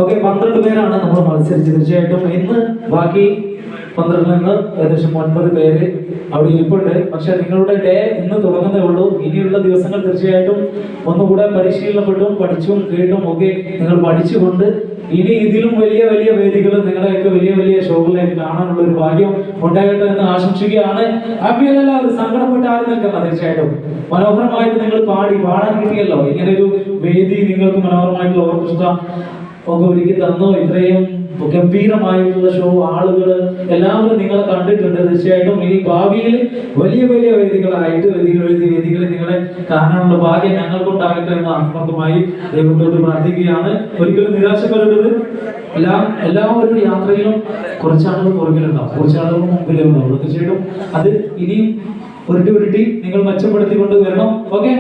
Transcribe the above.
Okay, 12 പേരാണ് നമ്മൾ മത്സരിച്ചത്. തീർച്ചയായിട്ടും ഇന്ന് ബാക്കി 12 നിന്ന് ഏകദേശം 9 പേര് അവിടെ ഇരിപ്പുണ്ട്. പക്ഷെ നിങ്ങളുടെ ഡേ ഇന്ന് തുടങ്ങുന്നേ ഉള്ളൂ. ഇനിയുള്ള ദിവസങ്ങൾ തീർച്ചയായിട്ടും ഒന്നുകൂടെ പരിശീലനപ്പെട്ടും പഠിച്ചും കേട്ടും ഒക്കെ നിങ്ങൾ പഠിച്ചുകൊണ്ട് ഇനി ഇതിലും വലിയ വലിയ വേദികൾ, നിങ്ങളെയൊക്കെ വലിയ വലിയ ഷോകളിലേക്ക് കാണാനുള്ള ഒരു ഭാഗ്യം ഉണ്ടാകട്ടെ എന്ന് ആശംസിക്കുകയാണ്. ഹാപ്പിയല്ല, ഒരു സങ്കടപ്പെട്ട് ആരും നിൽക്കണം. തീർച്ചയായിട്ടും മനോഹരമായിട്ട് നിങ്ങൾ പാടാൻ കിട്ടിയല്ലോ. ഇങ്ങനെ ഒരു വേദി നിങ്ങൾക്ക് മനോഹരമായിട്ടുള്ള ഓർക്കസ്ട്ര ഒക്കെ ഒരുക്കി തന്നു. ഇത്രയും ഗംഭീരമായിട്ടുള്ള ഷോ ആളുകൾ എല്ലാവരും നിങ്ങളെ കണ്ടിട്ടുണ്ട്. തീർച്ചയായിട്ടും ഇനി ഭാവിയിൽ വലിയ വലിയ വേദികളായിട്ട് വേദികളിൽ നിങ്ങളെ കാണാനുള്ള ഭാഗ്യം ഞങ്ങൾക്കുണ്ടാകട്ടെ എന്ന് ആത്മാർത്ഥമായി ദൈവത്തോട് പ്രാർത്ഥിക്കുകയാണ്. ഒരിക്കലും നിരാശപ്പെടരുത്. എല്ലാവരും യാത്രയിലും കുറച്ചാളുകൾ പുറകിലുണ്ടാവും, കുറച്ചാളുകൾ മുമ്പിലുണ്ടാവും. തീർച്ചയായിട്ടും അത് ഇനിയും ഉരുട്ടി നിങ്ങൾ മെച്ചപ്പെടുത്തിക്കൊണ്ട് വരണം. ഓക്കെ.